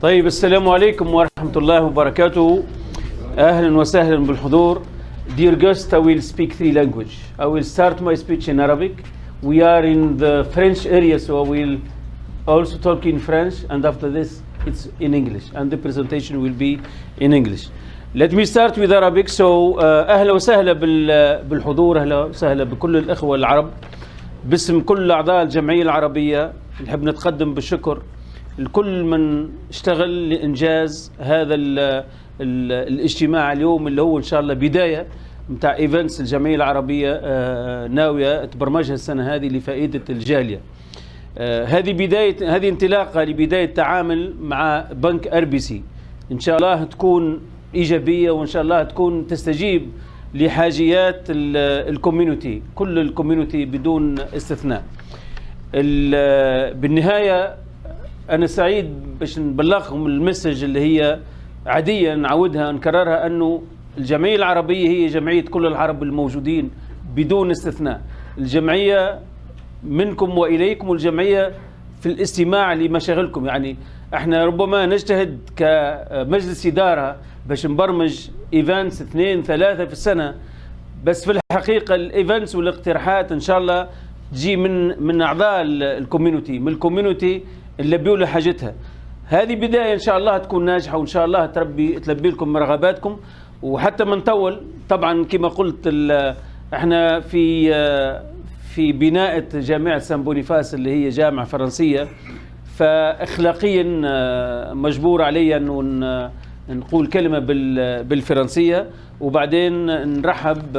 طيب السلام عليكم ورحمة الله وبركاته. أهلا وسهلا بالحضور. Dear guests, I will speak three languages. I will start my speech in Arabic. We are in the French area, so I will also talk in French, and after this it's in English, and the presentation will be in English. Let me start with Arabic. So أهلا وسهلا بالحضور، أهلا وسهلا بكل الإخوة العرب. باسم كل أعضاء الجمعية العربية نحب نتقدم بالشكر لكل من اشتغل لإنجاز هذا الاجتماع اليوم، اللي هو إن شاء الله بداية متاع إيفنتس الجمعية العربية ناوية تبرمجها السنة هذه لفائدة الجالية. هذه انطلاقة لبداية تعامل مع بنك RBC، إن شاء الله تكون إيجابية، وإن شاء الله تكون تستجيب لحاجيات الكوميونتي، كل الكوميونتي بدون استثناء. بالنهاية أنا سعيد باش نبلغكم المسج اللي هي عادية نعودها نكررها، أنه الجمعية العربية هي جمعية كل العرب الموجودين بدون استثناء. الجمعية منكم وإليكم، والجمعية في الاستماع لمشاغلكم. يعني احنا ربما نجتهد كمجلس إدارة باش نبرمج ايفنتس 2 3 في السنة، بس في الحقيقة الايفنتس والاقتراحات ان شاء الله تجي من اعضاء الكوميونتي، من الكوميونتي اللي بيقولوا حاجتها. هذه بداية ان شاء الله تكون ناجحة، وان شاء الله تلبي لكم رغباتكم. وحتى ما نطول، طبعا كما قلت احنا في بناء جامعة سان بونيفاس اللي هي جامعة فرنسية، فاخلاقيا مجبور علي انه نقول كلمة بالفرنسية وبعدين نرحب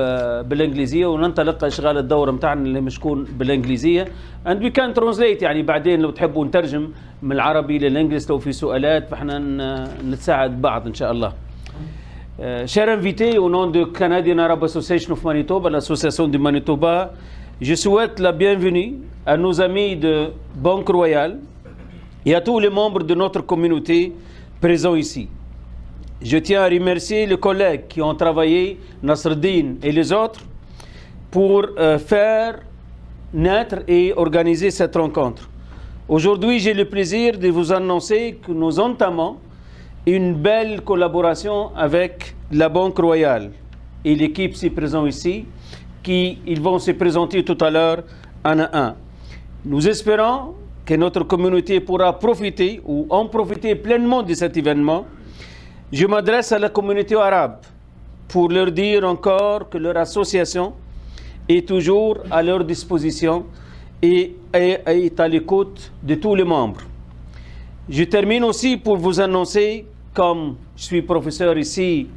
بالانجليزية وننطلق اشغال الدورة متاعنا اللي مش تكون بالانجليزية. and we can translate، يعني بعدين لو تحبوا نترجم من العربي للانجليز لو في سؤالات، فاحنا نتساعد بعض ان شاء الله. Chers invités, au nom de Canadian Arab Association of Manitoba, l'association de Manitoba, je souhaite la bienvenue à nos amis de Banque Royale et à tous les membres de notre communauté présents ici. Je tiens à remercier les collègues qui ont travaillé, Nasreddin et les autres, pour faire naître et organiser cette rencontre. Aujourd'hui, j'ai le plaisir de vous annoncer que nous entamons une belle collaboration avec la Banque Royale et l'équipe si présente ici, ils vont se présenter tout à l'heure un à un. Nous espérons que notre communauté pourra profiter ou en profiter pleinement de cet événement. Je m'adresse à la communauté arabe pour leur dire encore que leur association est toujours à leur disposition et est à l'écoute de tous les membres. Je termine aussi pour vous annoncer, comme je suis professeur ici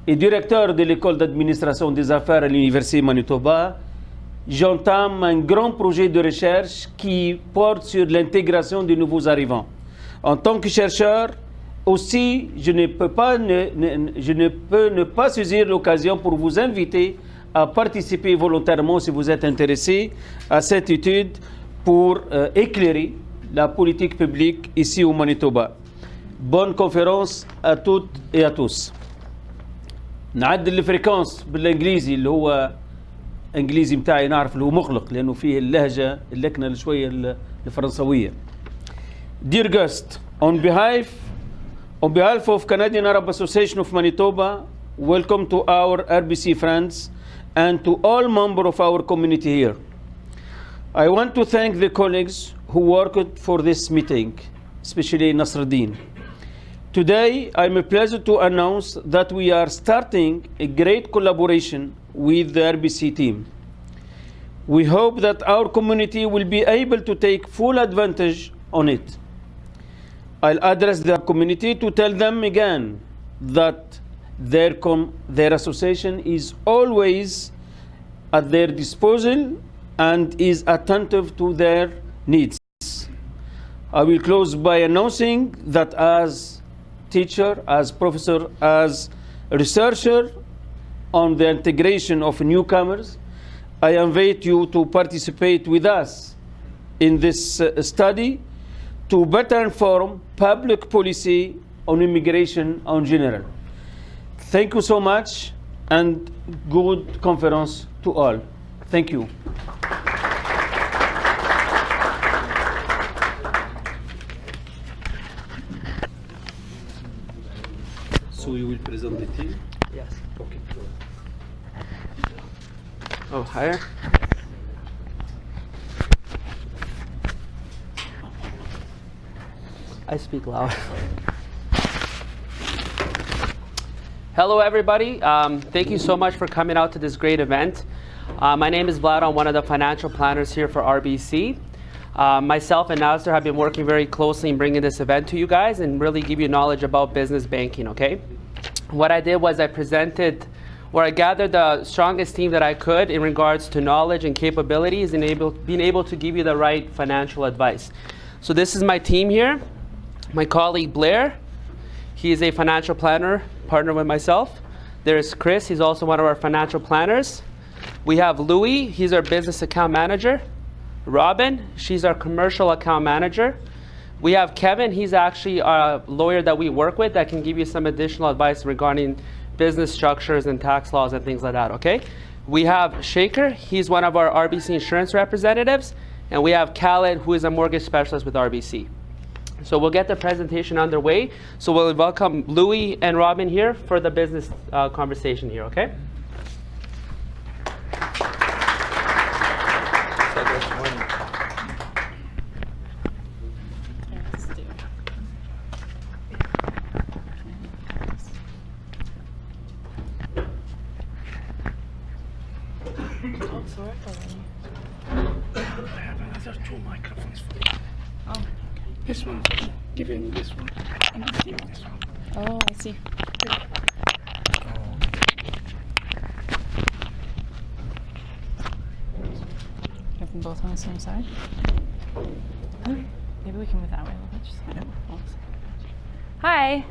et directeur de l'école d'administration des affaires à l'université Manitoba, j'entame un grand projet de recherche qui porte sur l'intégration des nouveaux arrivants. En tant que chercheur, aussi, je ne peux ne pas saisir l'occasion pour vous inviter à participer volontairement, si vous êtes intéressé, à cette étude pour éclairer la politique publique ici au Manitoba. Bonne conférence à toutes et à tous. نعدل الفريكونس بالانجليزي اللي هو انجليزي متاعي، نعرف اللي هو مغلق لانه فيه اللهجه اللكنه شويه الفرنسويه. Dear guest, on behalf of Canadian Arab Association of Manitoba, welcome to our RBC friends and to all members of our community here. I want to thank the colleagues who worked for this meeting, especially Nasreddin. Today, I'm pleased to announce that we are starting a great collaboration with the RBC team. We hope that our community will be able to take full advantage on it. I'll address the community to tell them again that their association is always at their disposal and is attentive to their needs. I will close by announcing that as teacher, as professor, as researcher on the integration of newcomers, I invite you to participate with us in this study to better inform public policy on immigration in general. Thank you so much and good conference to all. Thank you. here? Yes. Okay, good. Oh, higher. I speak loud. Hello, everybody. Thank you so much for coming out to this great event. My name is Vlad. I'm one of the financial planners here for RBC. Myself and Nasser have been working very closely in bringing this event to you guys and really give you knowledge about business banking, okay? What I did was I gathered the strongest team that I could in regards to knowledge and capabilities and being able to give you the right financial advice. So this is my team here. My colleague Blair, he is a financial planner, partner with myself. There's Chris, he's also one of our financial planners. We have Louis, he's our business account manager. Robin, she's our commercial account manager. We have Kevin, he's actually a lawyer that we work with that can give you some additional advice regarding business structures and tax laws and things like that, okay? We have Shaker, he's one of our RBC insurance representatives. And we have Khaled, who is a mortgage specialist with RBC. So we'll get the presentation underway. So we'll welcome Louis and Robin here for the business conversation here, okay? There's two microphones for you. Oh. This one, give him this one. And give him this one. Oh, I see. Have them both on the same side? Okay. Maybe we can move that way a little bit. Just Hi.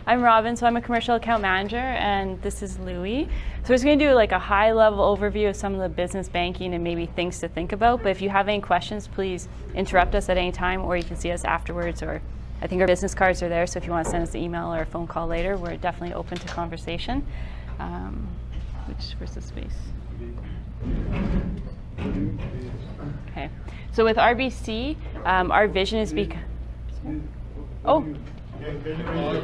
I'm Robin, so I'm a commercial account manager, and this is Louis. So we're just going to do like a high-level overview of some of the business banking and maybe things to think about. But if you have any questions, please interrupt us at any time, or you can see us afterwards. Or I think our business cards are there, so if you want to send us an email or a phone call later, we're definitely open to conversation. Where's the space? Okay. So with RBC, our vision is Oh.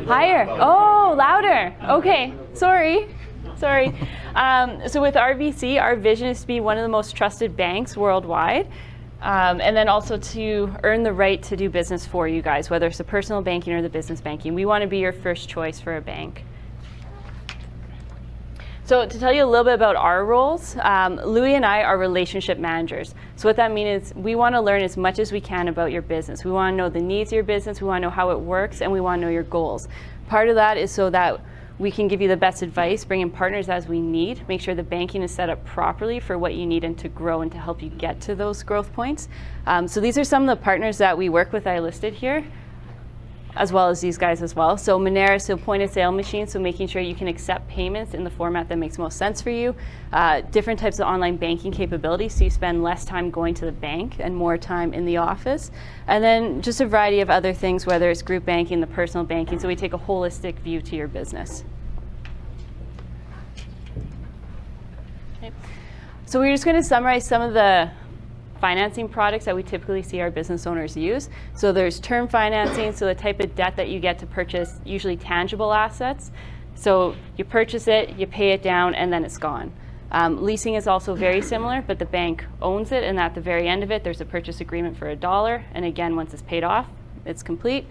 Higher. Oh, louder. Okay. Sorry. So with RBC, our vision is to be one of the most trusted banks worldwide. And then also to earn the right to do business for you guys, whether it's the personal banking or the business banking. We want to be your first choice for a bank. So to tell you a little bit about our roles, Louis and I are relationship managers. So what that means is we want to learn as much as we can about your business. We want to know the needs of your business, we want to know how it works, and we want to know your goals. Part of that is so that we can give you the best advice, bring in partners as we need, make sure the banking is set up properly for what you need and to grow and to help you get to those growth points. So these are some of the partners that we work with I listed here, as well as these guys as well. So Monera, so point of sale machine, so making sure you can accept payments in the format that makes most sense for you. Different types of online banking capabilities, so you spend less time going to the bank and more time in the office. And then just a variety of other things, whether it's group banking, the personal banking, so we take a holistic view to your business. Okay. So we're just going to summarize some of the financing products that we typically see our business owners use. So there's term financing, so the type of debt that you get to purchase usually tangible assets. So you purchase it, you pay it down, and then it's gone. Leasing is also very similar, but the bank owns it, and at the very end of it, there's a purchase agreement for $1, and again, once it's paid off, it's complete.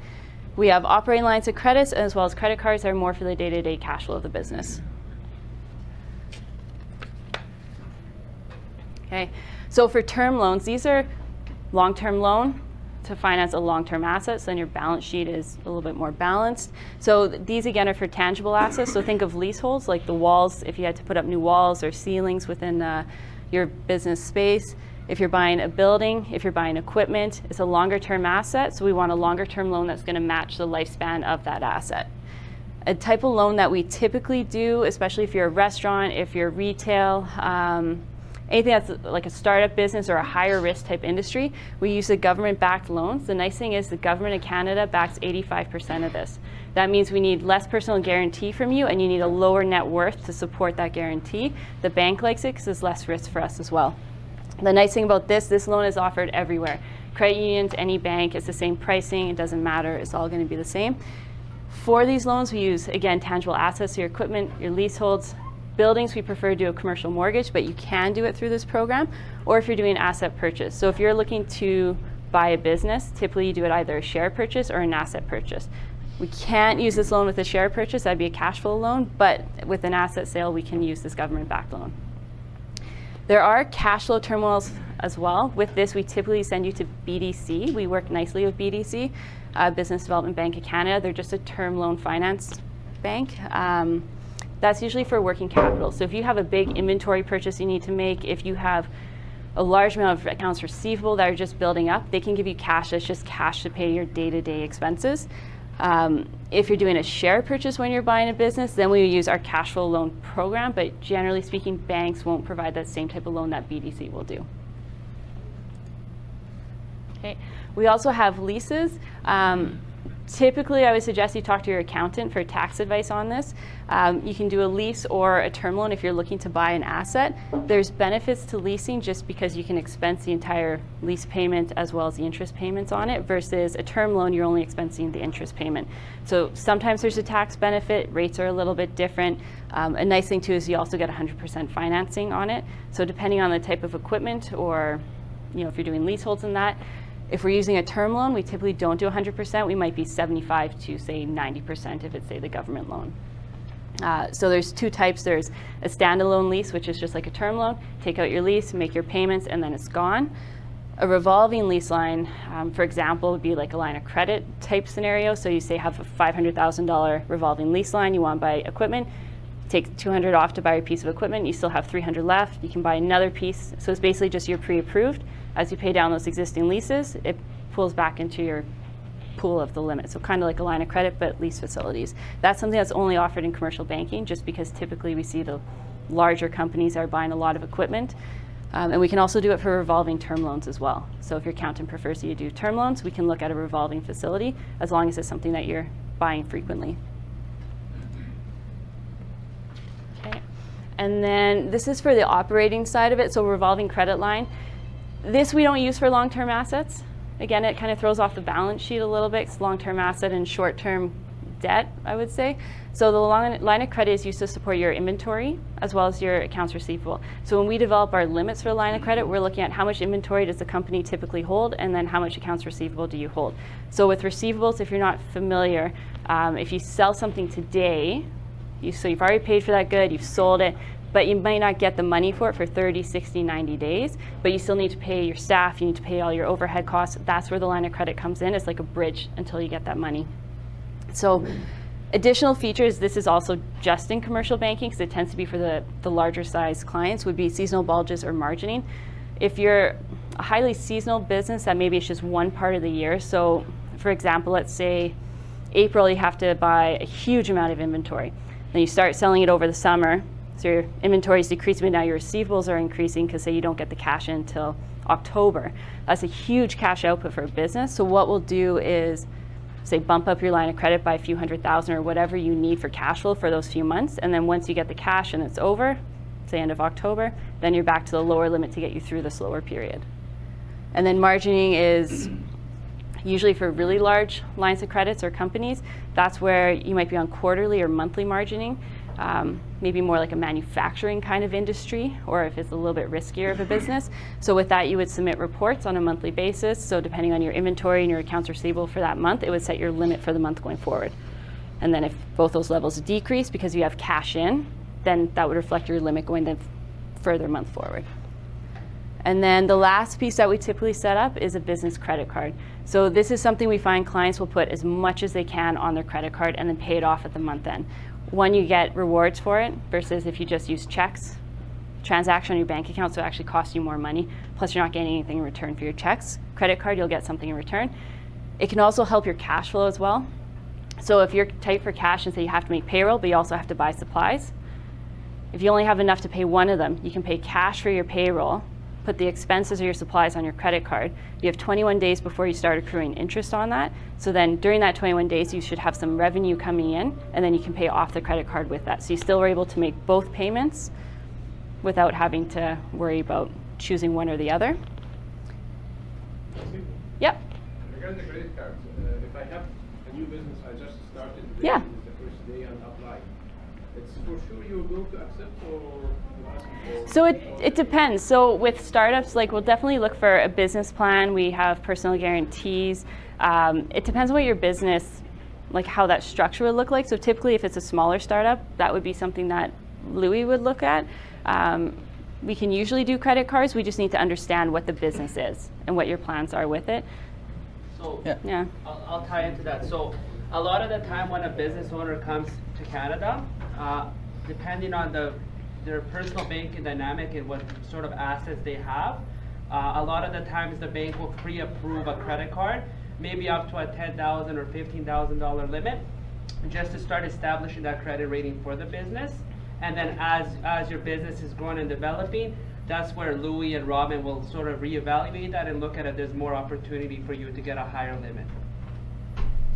We have operating lines of credits, as well as credit cards that are more for the day-to-day cash flow of the business. Okay. So for term loans, these are long-term loan to finance a long-term asset, so then your balance sheet is a little bit more balanced. So these again are for tangible assets, so think of leaseholds like the walls, if you had to put up new walls or ceilings within your business space. If you're buying a building, if you're buying equipment, it's a longer-term asset, so we want a longer-term loan that's going to match the lifespan of that asset. A type of loan that we typically do, especially if you're a restaurant, if you're retail, anything that's like a startup business or a higher risk type industry, we use the government-backed loans. The nice thing is the government of Canada backs 85% of this. That means we need less personal guarantee from you, and you need a lower net worth to support that guarantee. The bank likes it because it's less risk for us as well. The nice thing about this loan is offered everywhere. Credit unions, any bank, it's the same pricing, it doesn't matter, it's all going to be the same. For these loans, we use, again, tangible assets, your equipment, your leaseholds. Buildings, we prefer to do a commercial mortgage, but you can do it through this program, or if you're doing asset purchase. So if you're looking to buy a business, typically you do it either a share purchase or an asset purchase. We can't use this loan with a share purchase, that'd be a cash flow loan, but with an asset sale, we can use this government-backed loan. There are cash flow term loans as well. With this, we typically send you to BDC. We work nicely with BDC, Business Development Bank of Canada. They're just a term loan finance bank. That's usually for working capital. So if you have a big inventory purchase you need to make, if you have a large amount of accounts receivable that are just building up, they can give you cash that's just cash to pay your day-to-day expenses. If you're doing a share purchase when you're buying a business, then we use our cash flow loan program, but generally speaking, banks won't provide that same type of loan that BDC will do. Okay. We also have leases. Typically, I would suggest you talk to your accountant for tax advice on this. You can do a lease or a term loan if you're looking to buy an asset. There's benefits to leasing just because you can expense the entire lease payment as well as the interest payments on it, versus a term loan, you're only expensing the interest payment. So sometimes there's a tax benefit, rates are a little bit different. A nice thing too is you also get 100% financing on it. So depending on the type of equipment, or if you're doing leaseholds and that, if we're using a term loan, we typically don't do 100%. We might be 75 to say 90% if it's, say, the government loan. So there's two types. There's a standalone lease, which is just like a term loan. Take out your lease, make your payments, and then it's gone. A revolving lease line, for example, would be like a line of credit type scenario. So you say have a $500,000 revolving lease line, you want to buy equipment, take $200 off to buy a piece of equipment, you still have $300 left, you can buy another piece. So it's basically just you're pre-approved. As you pay down those existing leases, it pulls back into your pool of the limit. So kind of like a line of credit, but lease facilities. That's something that's only offered in commercial banking, just because typically we see the larger companies are buying a lot of equipment. And we can also do it for revolving term loans as well. So if your accountant prefers you to do term loans, we can look at a revolving facility as long as it's something that you're buying frequently. Okay. And then this is for the operating side of it, so revolving credit line. This we don't use for long-term assets. Again, it kind of throws off the balance sheet a little bit. It's long-term asset and short-term debt, I would say. So the line of credit is used to support your inventory as well as your accounts receivable. So when we develop our limits for the line of credit, we're looking at how much inventory does the company typically hold, and then how much accounts receivable do you hold. So with receivables, if you're not familiar, if you sell something today, so you've already paid for that good, you've sold it, but you might not get the money for it for 30, 60, 90 days, but you still need to pay your staff, you need to pay all your overhead costs. That's where the line of credit comes in. It's like a bridge until you get that money. So additional features, this is also just in commercial banking, because it tends to be for the larger size clients, would be seasonal bulges or margining. If you're a highly seasonal business, that maybe it's just one part of the year. So for example, let's say April, you have to buy a huge amount of inventory. Then you start selling it over the summer. So your inventory is decreasing, but now your receivables are increasing because, say, you don't get the cash in until October. That's a huge cash output for a business. So what we'll do is, say, bump up your line of credit by a few $100,000 or whatever you need for cash flow for those few months. And then once you get the cash and it's over, say end of October, then you're back to the lower limit to get you through the slower period. And then margining is usually for really large lines of credits or companies. That's where you might be on quarterly or monthly margining. Maybe more like a manufacturing kind of industry, or if it's a little bit riskier of a business. So with that, you would submit reports on a monthly basis. So depending on your inventory and your accounts receivable for that month, it would set your limit for the month going forward. And then if both those levels decrease because you have cash in, then that would reflect your limit going the further month forward. And then the last piece that we typically set up is a business credit card. So this is something we find clients will put as much as they can on their credit card and then pay it off at the month end. One, you get rewards for it versus if you just use checks. Transaction on your bank account, so it actually costs you more money. Plus, you're not getting anything in return for your checks. Credit card, you'll get something in return. It can also help your cash flow as well. So if you're tight for cash and say you have to make payroll, but you also have to buy supplies, if you only have enough to pay one of them, you can pay cash for your payroll, put the expenses of your supplies on your credit card. You have 21 days before you start accruing interest on that. So then during that 21 days, you should have some revenue coming in, and then you can pay off the credit card with that. So you still are able to make both payments without having to worry about choosing one or the other. Yep. Regarding the credit cards, if I have a new business, I just started today, Yeah. the first day and applied. It's for sure you're going to accept or you ask for? So it depends. So with startups, like we'll definitely look for a business plan. We have personal guarantees. It depends on what your business, like how that structure would look like. So typically if it's a smaller startup, that would be something that Louis would look at. We can usually do credit cards. We just need to understand what the business is and what your plans are with it. So Yeah. I'll tie into that. So a lot of the time when a business owner comes to Canada, depending on their personal banking dynamic and what sort of assets they have, a lot of the times the bank will pre-approve a credit card, maybe up to a $10,000 or $15,000 limit, just to start establishing that credit rating for the business. And then as your business is growing and developing, that's where Louis and Robin will sort of reevaluate that and look at it. There's more opportunity for you to get a higher limit.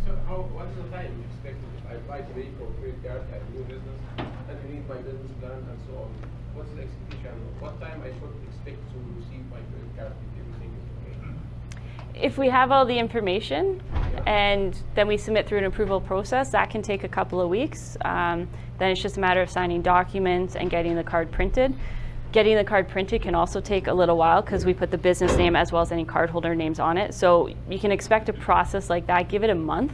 So what's the time you expect if I apply today for a credit card at new business and I need my business plan and so on? What's the expectation? What time I should expect to receive my credit card if everything is okay? If we have all the information and then we submit through an approval process, that can take a couple of weeks. Then it's just a matter of signing documents and getting the card printed. Getting the card printed can also take a little while because we put the business name as well as any cardholder names on it. So you can expect a process like that. Give it a month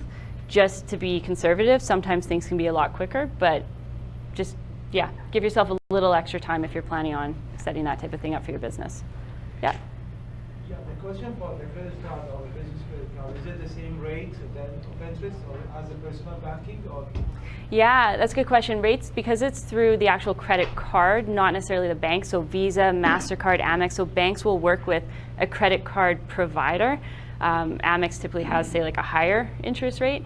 just to be conservative. Sometimes things can be a lot quicker, but just, yeah, give yourself a little extra time if you're planning on setting that type of thing up for your business. Yeah. Yeah, the question for the credit card or the business credit card, is it the same rate then of interest or as a personal banking or? Yeah, that's a good question. Rates, because it's through the actual credit card, not necessarily the bank. So Visa, MasterCard, Amex. So banks will work with a credit card provider. Amex typically has, say, like a higher interest rate.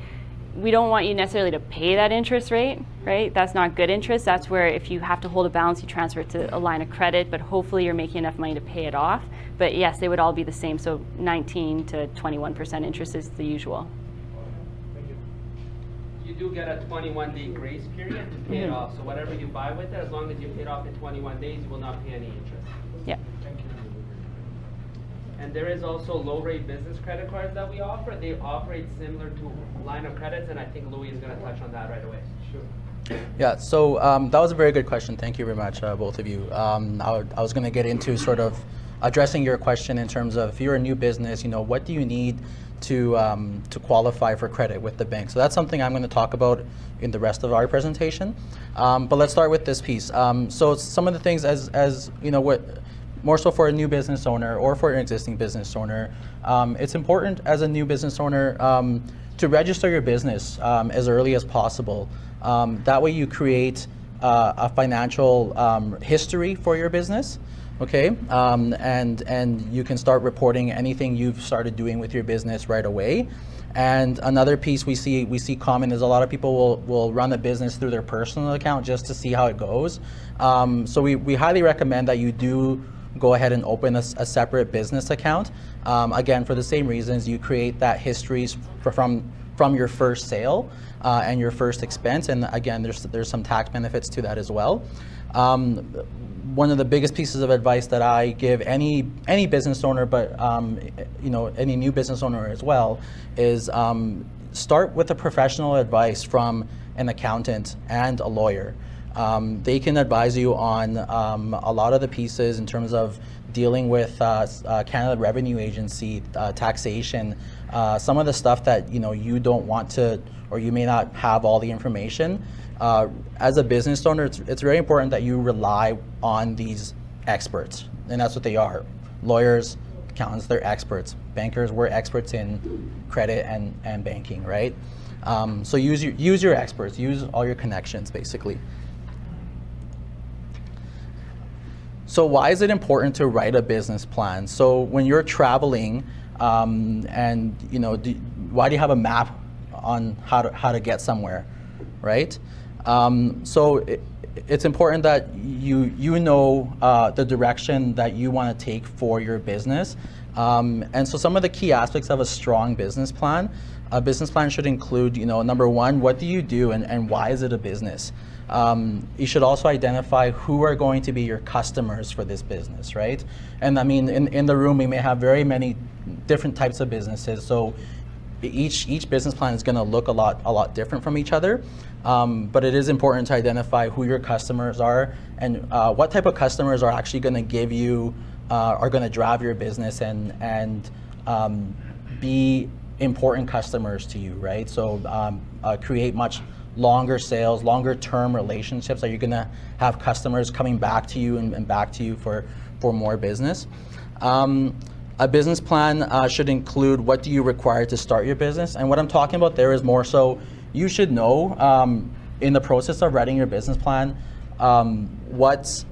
We don't want you necessarily to pay that interest rate, right? That's not good interest. That's where if you have to hold a balance, you transfer it to a line of credit, but hopefully you're making enough money to pay it off. But yes, they would all be the same. So 19 to 21% interest is the usual. You do get a 21-day grace period to pay it off. So whatever you buy with it, as long as you pay it off in 21 days, you will not pay any interest. Yeah. And there is also low-rate business credit cards that we offer. They operate similar to line of credits, and I think Louis is going to touch on that right away. Sure. Yeah, so that was a very good question. Thank you very much, both of you. I was going to get into sort of addressing your question in terms of if you're a new business, what do you need to qualify for credit with the bank? So that's something I'm going to talk about in the rest of our presentation. But let's start with this piece. So some of the things as what more so for a new business owner or for an existing business owner, it's important as a new business owner to register your business as early as possible. That way you create a financial history for your business. Okay, and you can start reporting anything you've started doing with your business right away. And another piece we see common is a lot of people will run a business through their personal account just to see how it goes. So we highly recommend that you do go ahead and open a separate business account. Again, for the same reasons, you create that histories from your first sale and your first expense. And again, there's some tax benefits to that as well. One of the biggest pieces of advice that I give any business owner, but any new business owner as well, is start with a professional advice from an accountant and a lawyer. They can advise you on a lot of the pieces in terms of dealing with Canada Revenue Agency, taxation, some of the stuff that you don't want to, or you may not have all the information. As a business owner, it's very important that you rely on these experts, and that's what they are. Lawyers, accountants, they're experts. Bankers, we're experts in credit and banking, right? So use your experts, use all your connections, basically. So why is it important to write a business plan? So when you're traveling, and why do you have a map on how to get somewhere, right? So it's important that you know the direction that you want to take for your business. And so some of the key aspects of a strong business plan. A business plan should include, number one, what do you do and why is it a business? You should also identify who are going to be your customers for this business, right? And I mean, in the room, we may have very many different types of businesses. So each business plan is going to look a lot different from each other. But it is important to identify who your customers are and what type of customers are actually going to give you, are going to drive your business and be important customers to you, right? So create much longer sales, longer term relationships that you're going to have customers coming back to you and back to you for more business. A business plan should include what do you require to start your business. And what I'm talking about there is more so you should know in the process of writing your business plan what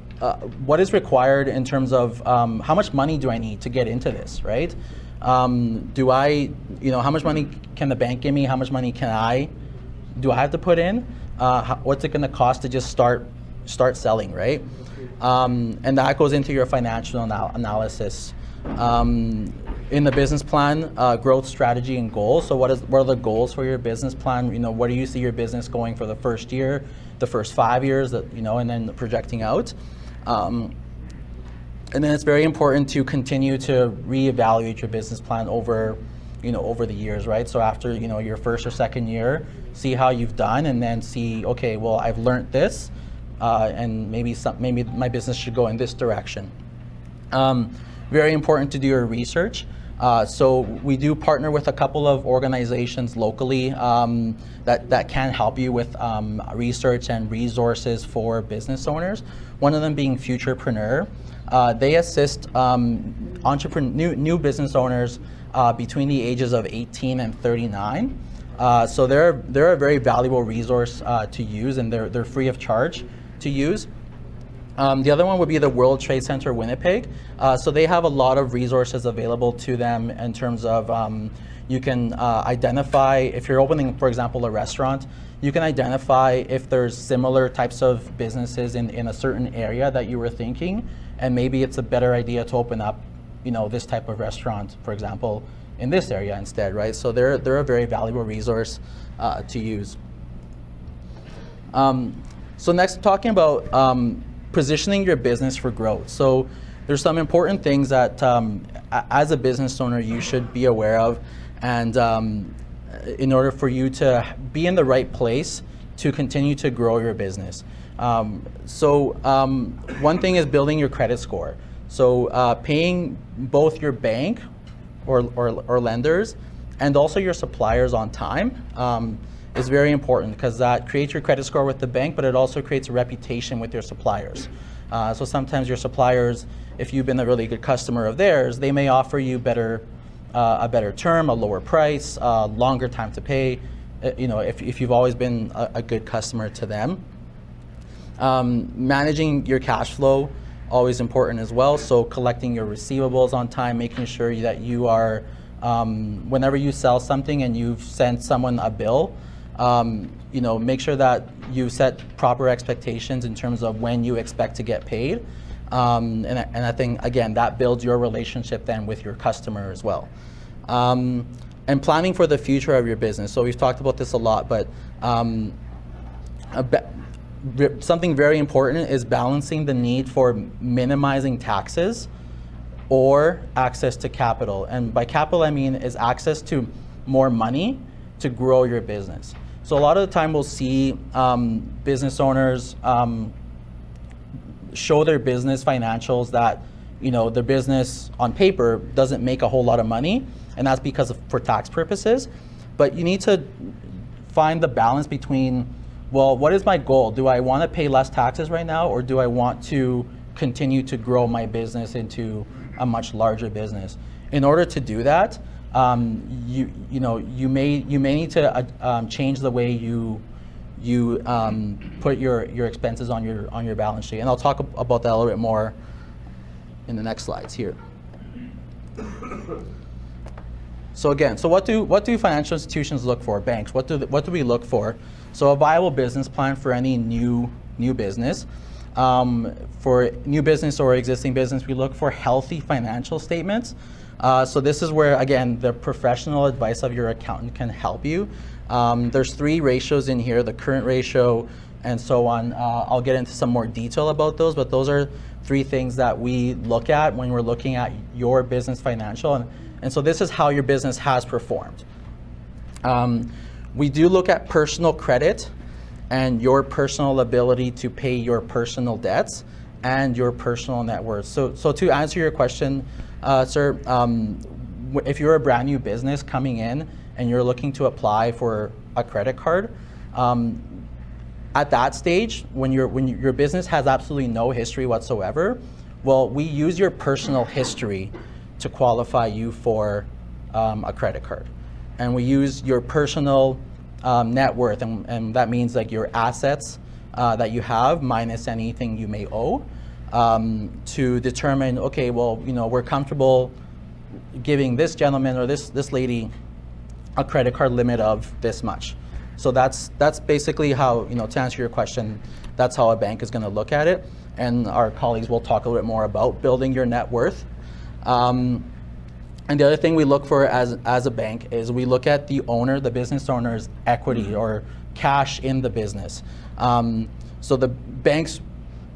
is required in terms of how much money do I need to get into this, right? How much money can the bank give me? How much money do I have to put in? What's it going to cost to just start selling, right? And that goes into your financial analysis. In the business plan, growth strategy and goals. So what are the goals for your business plan? What do you see your business going for the first year, the first 5 years, and then projecting out. And then it's very important to continue to reevaluate your business plan over the years, right? So after your first or second year, see how you've done, and then see, okay, well, I've learned this, and maybe my business should go in this direction. Very important to do your research. So we do partner with a couple of organizations locally that can help you with research and resources for business owners. One of them being Futurepreneur. They assist new business owners between the ages of 18 and 39. So they're a very valuable resource to use, and they're free of charge to use. The other one would be the World Trade Center Winnipeg. So they have a lot of resources available to them in terms of you can identify, if you're opening, for example, a restaurant, you can identify if there's similar types of businesses in a certain area that you were thinking, and maybe it's a better idea to open up, this type of restaurant, for example, in this area instead, right? So they're a very valuable resource to use. So next, talking about positioning your business for growth. So there's some important things that as a business owner you should be aware of, and in order for you to be in the right place to continue to grow your business. One thing is building your credit score. So paying both your bank or lenders and also your suppliers on time is very important, because that creates your credit score with the bank, but it also creates a reputation with your suppliers. So sometimes your suppliers, if you've been a really good customer of theirs, they may offer you a better term, a lower price, longer time to pay, if you've always been a good customer to them. Managing your cash flow, always important as well. So collecting your receivables on time, making sure that you are, whenever you sell something and you've sent someone a bill, make sure that you set proper expectations in terms of when you expect to get paid. And I think, again, that builds your relationship then with your customer as well. And planning for the future of your business. So we've talked about this a lot, but something very important is balancing the need for minimizing taxes or access to capital. And by capital, I mean is access to more money to grow your business. So a lot of the time we'll see business owners show their business financials that, their business on paper doesn't make a whole lot of money, and that's because for tax purposes. But you need to find the balance between, well, what is my goal? Do I want to pay less taxes right now, or do I want to continue to grow my business into a much larger business? In order to do that, you may need to change the way you put your expenses on your balance sheet, and I'll talk about that a little bit more in the next slides here. So again, what do financial institutions look for? Banks, what do we look for? So a viable business plan for any new business. For new business or existing business, we look for healthy financial statements. So this is where, again, the professional advice of your accountant can help you. There's 3 ratios in here, the current ratio and so on. I'll get into some more detail about those, but those are 3 things that we look at when we're looking at your business financial. And so this is how your business has performed. We do look at personal credit and your personal ability to pay your personal debts and your personal net worth. So to answer your question, sir, if you're a brand new business coming in and you're looking to apply for a credit card, at that stage, when your business has absolutely no history whatsoever, well, we use your personal history to qualify you for a credit card. And we use your personal net worth, and that means like your assets that you have minus anything you may owe, to determine, okay, well, we're comfortable giving this gentleman or this lady a credit card limit of this much. So that's basically how, to answer your question, that's how a bank is going to look at it. And our colleagues will talk a little bit more about building your net worth. And the other thing we look for as a bank is we look at the business owner's equity or cash in the business. So the banks,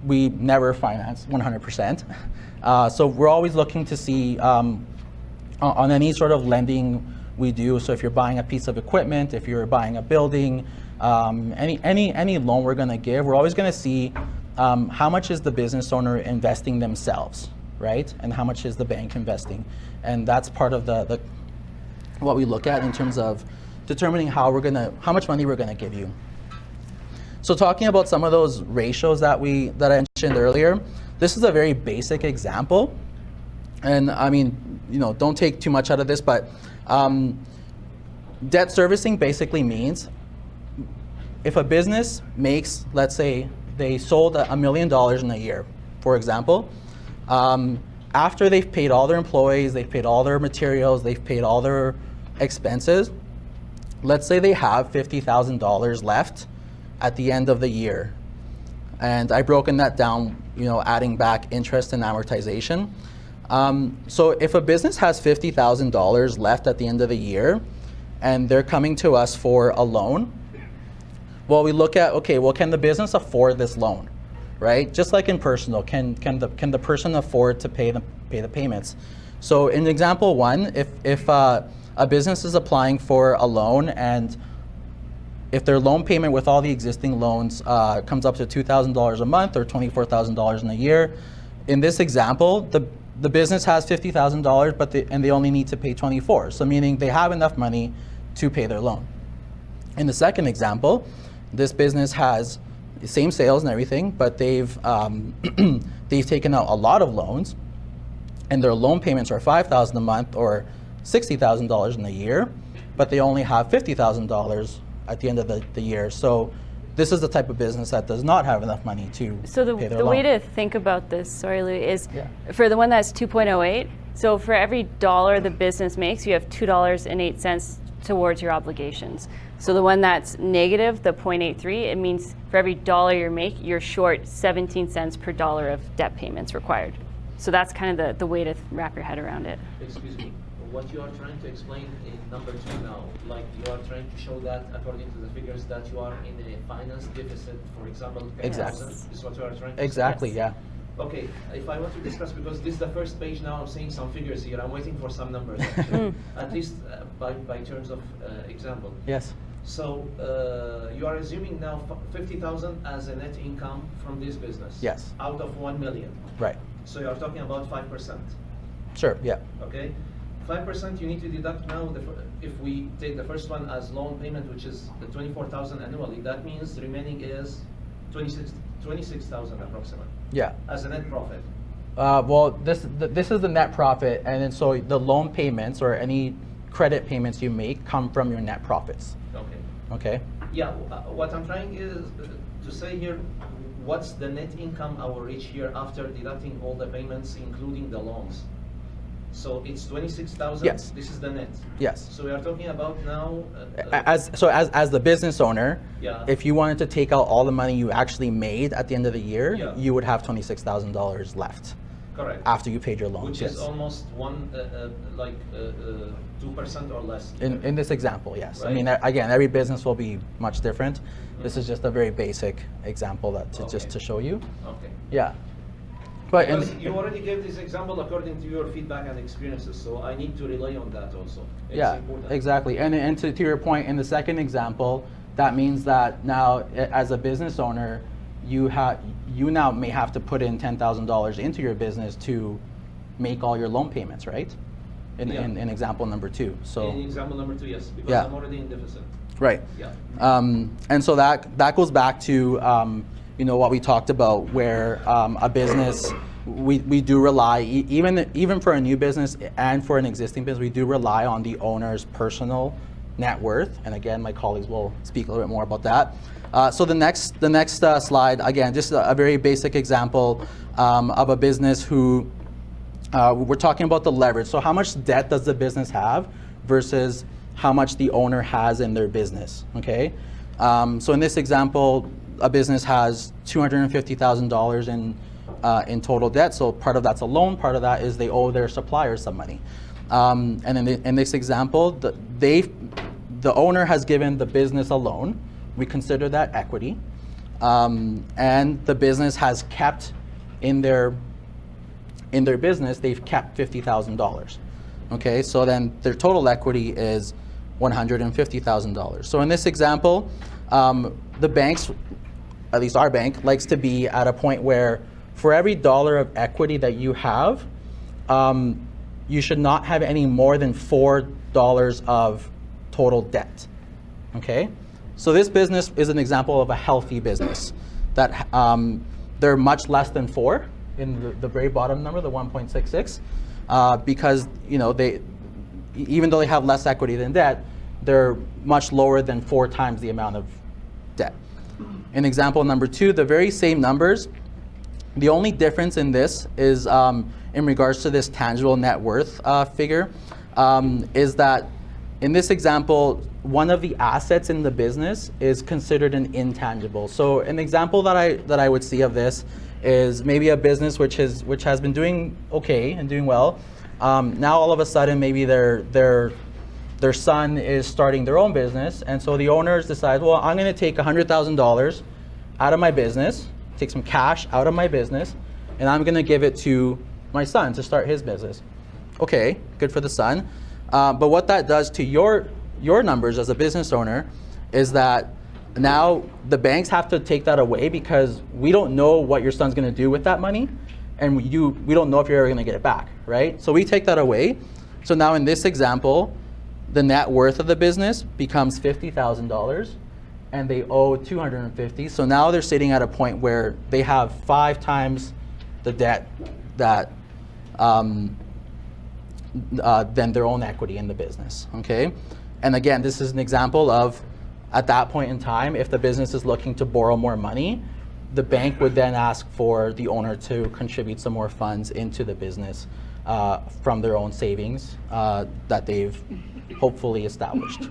we never finance 100%. So we're always looking to see on any sort of lending we do. So if you're buying a piece of equipment, if you're buying a building, any loan we're going to give, we're always going to see how much is the business owner investing themselves, right? And how much is the bank investing? And that's part of the what we look at in terms of determining how much money we're gonna give you. So talking about some of those ratios that I mentioned earlier, this is a very basic example. And I mean, don't take too much out of this, but debt servicing basically means if a business makes, let's say, they sold $1 million in a year, for example, after they've paid all their employees, they've paid all their materials, they've paid all their expenses, let's say they have $50,000 left at the end of the year. And I've broken that down, adding back interest and amortization. So if a business has $50,000 left at the end of the year and they're coming to us for a loan, well, we look at, okay, well, can the business afford this loan? Right? Just like in personal, can the person afford to pay the payments? So in example one, if a business is applying for a loan and if their loan payment with all the existing loans comes up to $2,000 a month or $24,000 in a year, in this example, the business has $50,000, but they only need to pay $24,000. So meaning they have enough money to pay their loan. In the second example, this business has same sales and everything, but they've taken out a lot of loans, and their loan payments are $5,000 a month or $60,000 in a year, but they only have $50,000 at the end of the year. So this is the type of business that does not have enough money to pay their loan. So the way to think about this, sorry, Lou, is for the one that's 2.08. So for every dollar the business makes, you have $2.08 towards your obligations. So the one that's negative, the 0.83, it means for every dollar you make, you're short 17 cents per dollar of debt payments required. So that's kind of the way to wrap your head around it. Excuse me, what you are trying to explain in number 2 now, like you are trying to show that according to the figures that you are in a finance deficit, for example, Exactly. is what you are trying to Exactly, explain? yeah. Okay, if I want to discuss, because this is the first page now, I'm seeing some figures here. I'm waiting for some numbers, actually, at least by terms of example. Yes. So you are assuming now 50,000 as a net income from this business. Yes. Out of 1 million. Right. So you are talking about 5%. Sure, yeah. Okay. 5% you need to deduct now. If we take the first one as loan payment, which is the 24,000 annually, that means the remaining is 26,000 approximately. Yeah. As a net profit. Well, this is the net profit, and then so the loan payments or any credit payments you make come from your net profits. Okay. Okay. Yeah. What I'm trying is to say here, what's the net income I will reach here after deducting all the payments, including the loans? So it's 26,000. Yes. This is the net. Yes. So we are talking about now. As the business owner, Yeah. if you wanted to take out all the money you actually made at the end of the year, Yeah. you would have $26,000 left Correct. after you paid your loan. Which is almost 2% or less. In this example, yes. I mean, Right. again, every business will be much different. This is just a very basic example just Okay. to show you. Okay. Yeah. But Because you already gave this example according to your feedback and experiences, so I need to rely on that also. It's yeah, important. exactly. And to your point, in the second example, that means that now, as a business owner, you now may have to put in $10,000 into your business to make all your loan payments, right? In example number 2. So in example number 2, yes, because Yeah. I'm already in deficit. right. Yeah. And so that goes back to what we talked about, where a business, we do rely, even for a new business and for an existing business, we do rely on the owner's personal net worth. And again, my colleagues will speak a little bit more about that. So the next slide, again, just a very basic example of a business who, we're talking about the leverage. So how much debt does the business have versus how much the owner has in their business, okay? So in this example, a business has $250,000 in total debt. So part of that's a loan, part of that is they owe their suppliers some money. And in this example, the owner has given the business a loan. We consider that equity. And the business has kept in their business, they've kept $50,000. Okay, so then their total equity is $150,000. So in this example, the banks, at least our bank, likes to be at a point where for every dollar of equity that you have, you should not have any more than $4 of total debt. Okay, so this business is an example of a healthy business that they're much less than 4 in the very bottom number, the 1.66, because they, even though they have less equity than debt, they're much lower than 4 times the amount of debt. In example number 2, the very same numbers. The only difference in this is in regards to this tangible net worth figure, is that in this example, one of the assets in the business is considered an intangible. So an example that I would see of this is maybe a business which has been doing okay and doing well. Now all of a sudden, maybe their son is starting their own business, and so the owners decide, well, I'm going to take $100,000 out of my business, take some cash out of my business, and I'm going to give it to my son to start his business. Okay, good for the son. But what that does to your numbers as a business owner is that now the banks have to take that away, because we don't know what your son's going to do with that money, and we don't know if you're ever going to get it back, right? So we take that away. So now in this example, the net worth of the business becomes $50,000, and they owe $250,000. So now they're sitting at a point where they have 5 times the debt that than their own equity in the business. Okay, and again, this is an example of, at that point in time, if the business is looking to borrow more money, the bank would then ask for the owner to contribute some more funds into the business from their own savings that they've hopefully established.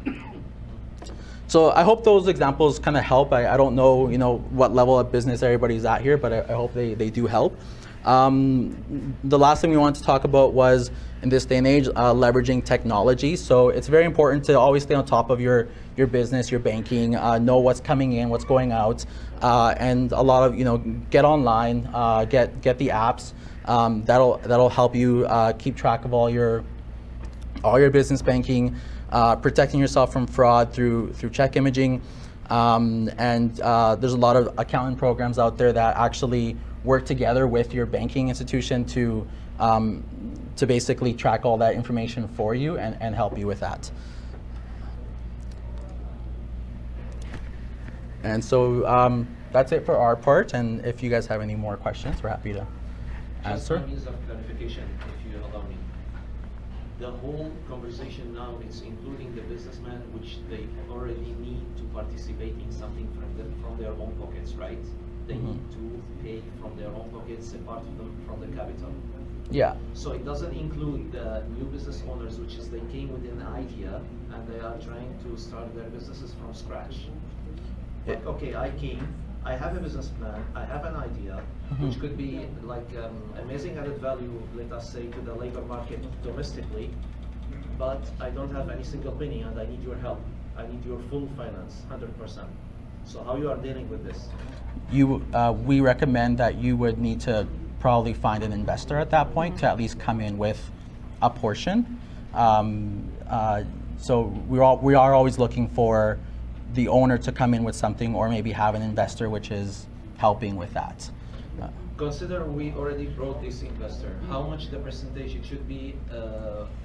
So I hope those examples kind of help. I don't know, what level of business everybody's at here, but I hope they do help. The last thing we wanted to talk about was, in this day and age, leveraging technology. So it's very important to always stay on top of your business, your banking, know what's coming in, what's going out, and a lot of, get online, get the apps. That'll help you keep track of all your business banking, protecting yourself from fraud through check imaging, and there's a lot of accounting programs out there that actually work together with your banking institution to basically track all that information for you and help you with that. And so that's it for our part, and if you guys have any more questions, we're happy to answer. Just a means of clarification, if you allow me. The whole conversation now is including the businessman, which they already need to participate in something from their own pockets, right? They need to pay from their own pockets, apart from the capital. Yeah. So it doesn't include the new business owners, which is they came with an idea and they are trying to start their businesses from scratch. Like, okay, I have a business plan, I have an idea, which could be like amazing added value, let us say, to the labor market domestically, but I don't have any single penny and I need your help. I need your full finance, 100%. So how you are dealing with this? We recommend that you would need to probably find an investor at that point to at least come in with a portion. So we are always looking for the owner to come in with something, or maybe have an investor which is helping with that. Consider we already brought this investor. How much the percentage it should be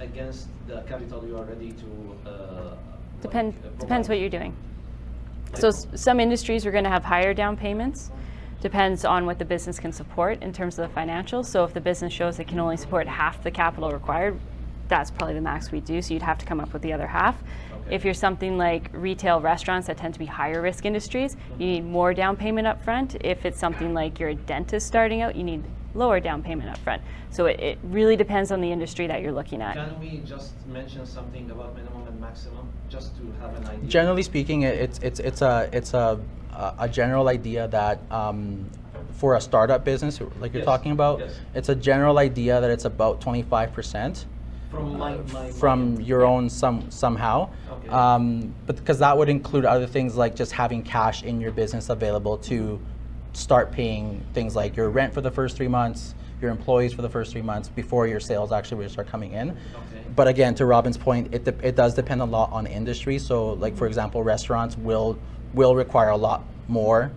against the capital you are ready to Depends what you're doing. So some industries we're going to have higher down payments. Depends on what the business can support in terms of the financials. So if the business shows it can only support half the capital required, that's probably the max we do. So you'd have to come up with the other half. Okay. If you're something like retail restaurants that tend to be higher risk industries, you need more down payment up front. If it's something like you're a dentist starting out, you need lower down payment up front. So it really depends on the industry that you're looking at. Can we just mention something about minimum and maximum, just to have an idea? Generally speaking, it's a general idea that for a startup business, like you're Yes, talking about, yes. it's a general idea that it's about 25% From your own somehow. Okay. But because that would include other things like just having cash in your business available to start paying things like your rent for the first 3 months, your employees for the first 3 months before your sales actually really start coming in. Okay. But again, to Robin's point, it does depend a lot on industry. So like for example, restaurants will require a lot more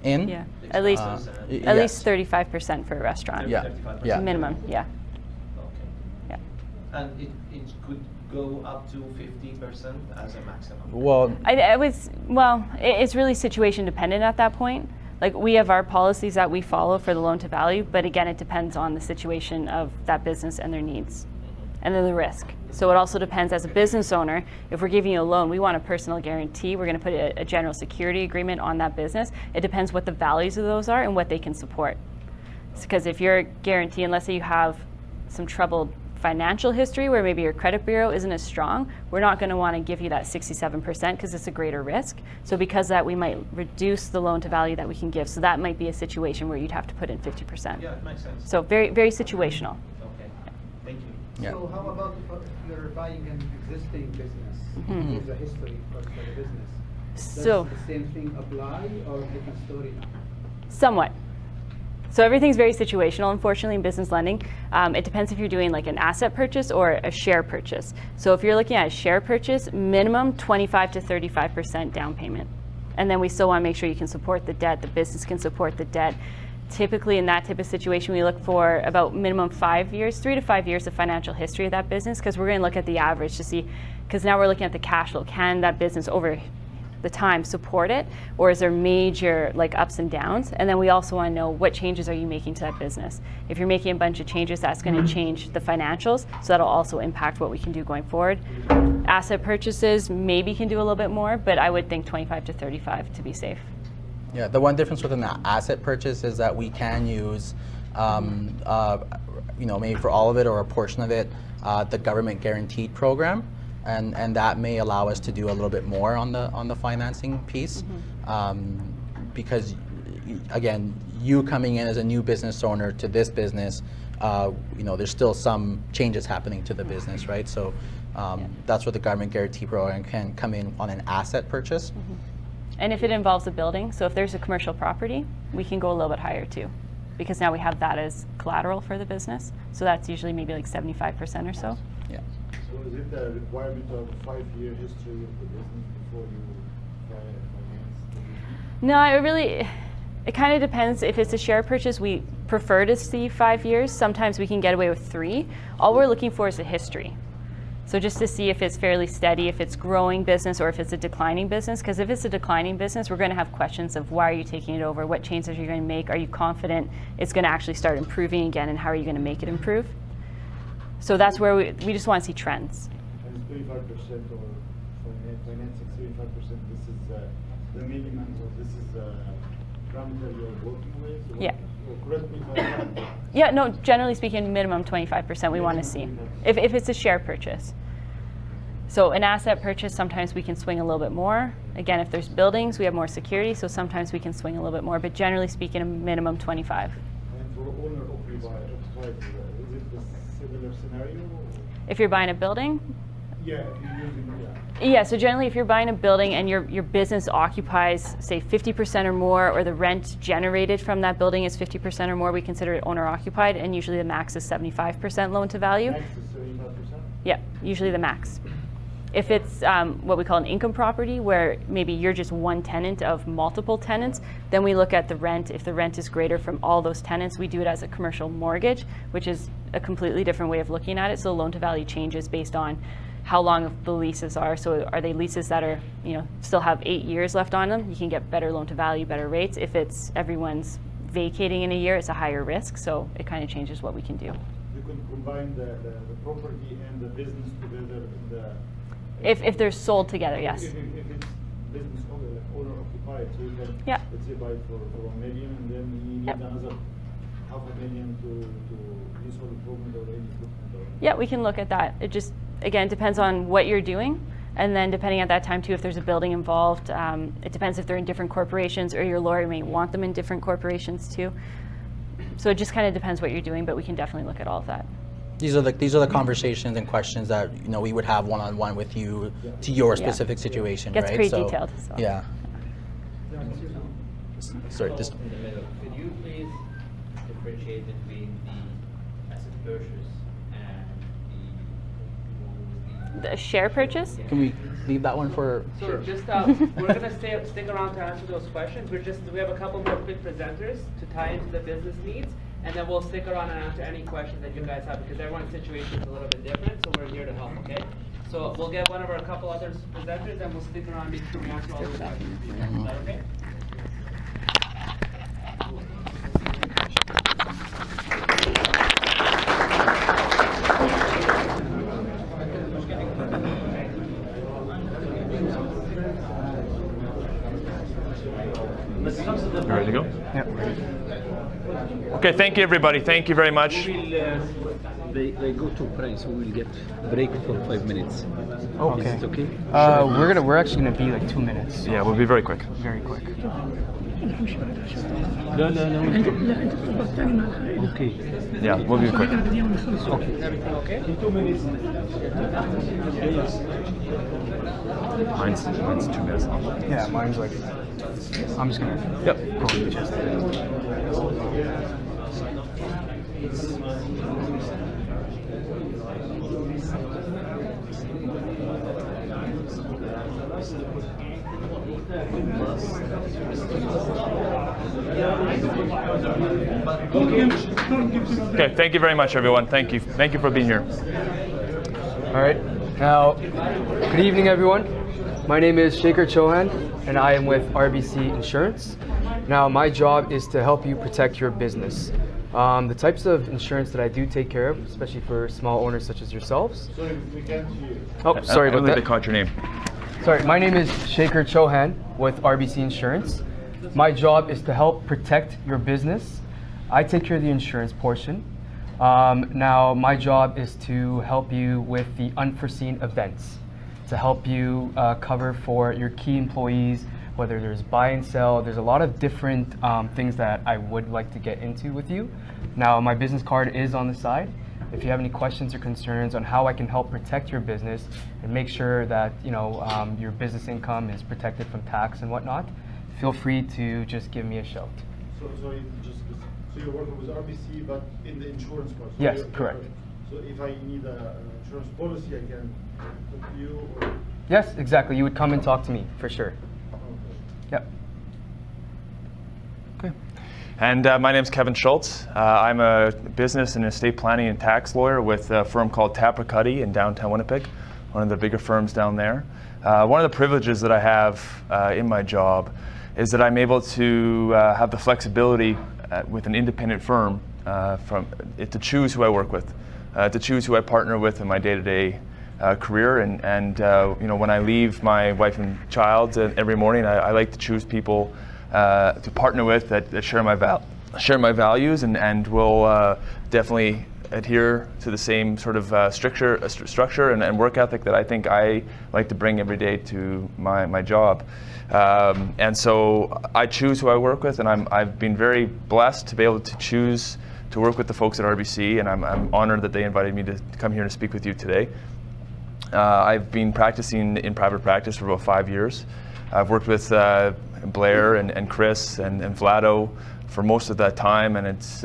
in. Yeah, at least yes. least 35% for a restaurant. Yeah, 35%. yeah. Minimum, yeah. Okay. Yeah. And it could go up to 50% as a maximum. Well, it's really situation dependent at that point. Like we have our policies that we follow for the loan to value, but again, it depends on the situation of that business and their needs and then the risk. So it also depends as a business owner, if we're giving you a loan, we want a personal guarantee. We're going to put a general security agreement on that business. It depends what the values of those are and what they can support. Because if you're guaranteeing, let's say you have some troubled financial history where maybe your credit bureau isn't as strong, we're not going to want to give you that 67% because it's a greater risk. So because of that, we might reduce the loan to value that we can give. So that might be a situation where you'd have to put in 50%. Yeah, it makes sense. So very, very situational. Okay. Thank you. yeah. So how about if you're buying an existing business? Mhm. There's a history for the business. Does So the same thing apply or different story now? somewhat. So everything's very situational, unfortunately, in business lending. It depends if you're doing like an asset purchase or a share purchase. So if you're looking at a share purchase, minimum 25 to 35% down payment. And then we still want to make sure you can support the debt, the business can support the debt. Typically in that type of situation, we look for about minimum 5 years, 3 to 5 years of financial history of that business, because we're going to look at the average to see, because now we're looking at the cash flow. Can that business over the time support it, or is there major like ups and downs? And then we also want to know what changes are you making to that business. If you're making a bunch of changes, that's going to change the financials, so that'll also impact what we can do going forward. Asset purchases maybe can do a little bit more, but I would think 25 to 35 to be safe. Yeah, the one difference with an asset purchase is that we can use, maybe for all of it or a portion of it, the government guaranteed program, and that may allow us to do a little bit more on the financing piece, because again, you coming in as a new business owner to this business, there's still some changes happening to the business, right? So that's where the government guarantee program can come in on an asset purchase. And if it involves a building, so if there's a commercial property, we can go a little bit higher too, because now we have that as collateral for the business. So that's usually maybe like 75% or so. Yeah. So is it a requirement of a 5-year history of the business before you finance the business? No, it kind of depends. If it's a share purchase, we prefer to see 5 years. Sometimes we can get away with 3. All we're looking for is a history. So just to see if it's fairly steady, if it's growing business or if it's a declining business. Because if it's a declining business, we're going to have questions of why are you taking it over? What changes are you going to make? Are you confident it's going to actually start improving again? And how are you going to make it improve? So that's where we just want to see trends. And 25% or financing 75%, this is the minimum, or this is the parameter you're working with? Or Yeah. or correct me if I'm wrong. Yeah, no, generally speaking, minimum 25% we want to see, if it's a share purchase. So an asset purchase, sometimes we can swing a little bit more. Again, if there's buildings, we have more security, so sometimes we can swing a little bit more, but generally speaking, a minimum 25. And for owner-occupied, is it the similar scenario? Or? If you're buying a building, Yeah, if you're using, yeah. Yeah, so generally if you're buying a building and your business occupies, say, 50% or more, or the rent generated from that building is 50% or more, we consider it owner occupied, and usually the max is 75% loan to value. Max is 75%? Yeah, usually the max. If it's what we call an income property, where maybe you're just one tenant of multiple tenants, then we look at the rent. If the rent is greater from all those tenants, we do it as a commercial mortgage, which is a completely different way of looking at it. So loan to value changes based on how long the leases are. So are they leases that are, still have 8 years left on them? You can get better loan to value, better rates. If it's everyone's vacating in a year, it's a higher risk. So it kind of changes what we can do. You can combine the property and the business together in the... If they're sold together, yes. If it's business owner occupied, so you can, Yeah. let's say, buy it for 1 million, and then you need Yep. another $500,000 to leasehold improvement or any equipment. Or Yeah, we can look at that. It just, again, depends on what you're doing. And then depending at that time too, if there's a building involved, it depends if they're in different corporations, or your lawyer may want them in different corporations too. So it just kind of depends what you're doing, but we can definitely look at all of that. These are the conversations and questions that we would have one-on-one with you to your specific situation, Gets right? pretty detailed. So. Yeah. Sorry, this. In the middle, could you please differentiate between the asset purchase and The share purchase? Can we leave that one for? So just we're gonna stick around to answer those questions. We have a couple more quick presenters to tie into the business needs, and then we'll stick around and answer any questions that you guys have, because everyone's situation is a little bit different. So we're here to help. Okay. So we'll get one of our couple other presenters, and we'll stick around and make sure we answer all those questions. Is that okay? You ready to go? Yeah. Okay, thank you everybody. Thank you very much. They go to price, so we'll get break for 5 minutes. Okay. Is it okay? We're actually gonna be like 2 minutes. Yeah, we'll be very quick. Very quick. لا انت تفضل تاني مع العائلة. Okay. Yeah, we'll be quick. Okay. Everything okay? In 2 minutes. Mine's 2 minutes long. Yeah, mine's like. I'm just gonna. Yep. Go with just. Okay, thank you very much everyone. Thank you. Thank you for being here. All right. Now, good evening, everyone. My name is Shaker Chauhan, and I am with RBC Insurance. Now, my job is to help you protect your business. The types of insurance that I do take care of, especially for small owners such as yourselves. Sorry, we can't hear you. Oh, sorry I don't about think that. they caught your name. Sorry, my name is Shaker Chauhan with RBC Insurance. My job is to help protect your business. I take care of the insurance portion. Now, my job is to help you with the unforeseen events, to help you cover for your key employees, whether there's buy and sell. There's a lot of different things that I would like to get into with you. Now, my business card is on the side. If you have any questions or concerns on how I can help protect your business and make sure that your business income is protected from tax and whatnot, feel free to just give me a shout. So you're working with RBC, but in the insurance part? So Yes, correct. So if I need an insurance policy, I can talk to you? Or? Yes, exactly. You would come and talk to me, for sure. Okay. Yep. Okay. And my name's Kevin Schultz. I'm a business and estate planning and tax lawyer with a firm called Tapper-Cuddy in downtown Winnipeg, one of the bigger firms down there. One of the privileges that I have in my job is that I'm able to have the flexibility with an independent firm to choose who I work with, to choose who I partner with in my day-to-day career. And when I leave my wife and child every morning, I like to choose people to partner with that share my values and will definitely adhere to the same sort of structure and work ethic that I think I like to bring every day to my job. And so I choose who I work with, and I've been very blessed to be able to choose to work with the folks at RBC, and I'm honored that they invited me to come here to speak with you today. I've been practicing in private practice for about 5 years. I've worked with Blair and Chris and Vlado for most of that time, and it's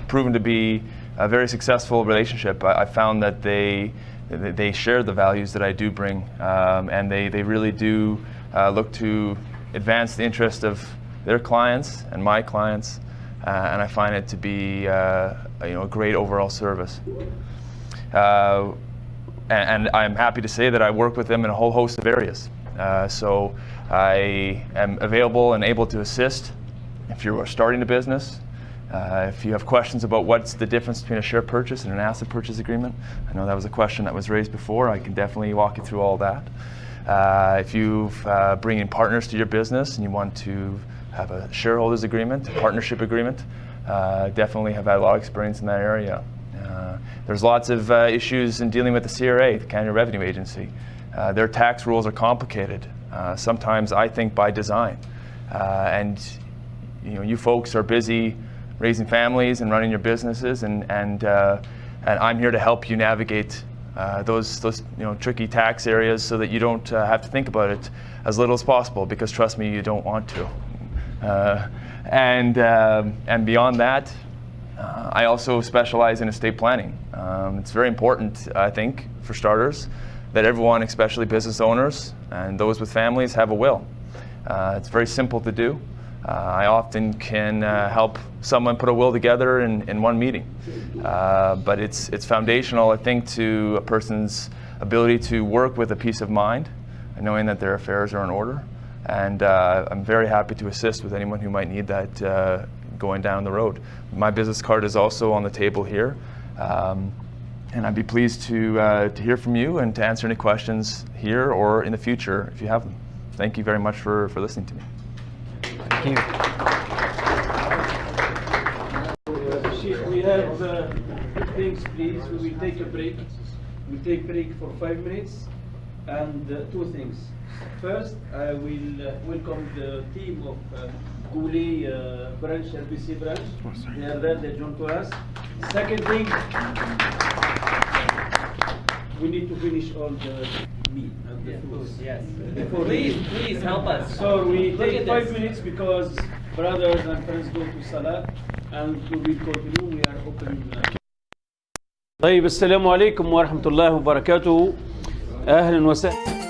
proven to be a very successful relationship. I found that they share the values that I do bring, and they really do look to advance the interest of their clients and my clients, and I find it to be a great overall service. And I'm happy to say that I work with them in a whole host of areas. So I am available and able to assist if you're starting a business. If you have questions about what's the difference between a share purchase and an asset purchase agreement, I know that was a question that was raised before. I can definitely walk you through all that. If you bring in partners to your business and you want to have a shareholders agreement, a partnership agreement, definitely have had a lot of experience in that area. There's lots of issues in dealing with the CRA, the Canada Revenue Agency. Their tax rules are complicated, sometimes I think by design. And you folks are busy raising families and running your businesses, and I'm here to help you navigate those tricky tax areas so that you don't have to think about it as little as possible, because trust me, you don't want to. And beyond that, I also specialize in estate planning. It's very important, I think, for starters, that everyone, especially business owners and those with families, have a will. It's very simple to do. I often can help someone put a will together in one meeting. But it's foundational, I think, to a person's ability to work with a peace of mind and knowing that their affairs are in order. And I'm very happy to assist with anyone who might need that going down the road. My business card is also on the table here. And I'd be pleased to hear from you and to answer any questions here or in the future if you have them. Thank you very much for listening to me. Thank you. We have things, please. We will take a break. We'll take a break for 5 minutes. And two things. First, I will welcome the team of Goulet branch, RBC branch. They are there, they join to us. Second thing, we need to finish all the meat and the food. Yes. Please help us. So we take 5 minutes because brothers and friends go to Salah, and we will continue. We are open. طيب السلام عليكم ورحمة الله وبركاته. أهلا وسهلا.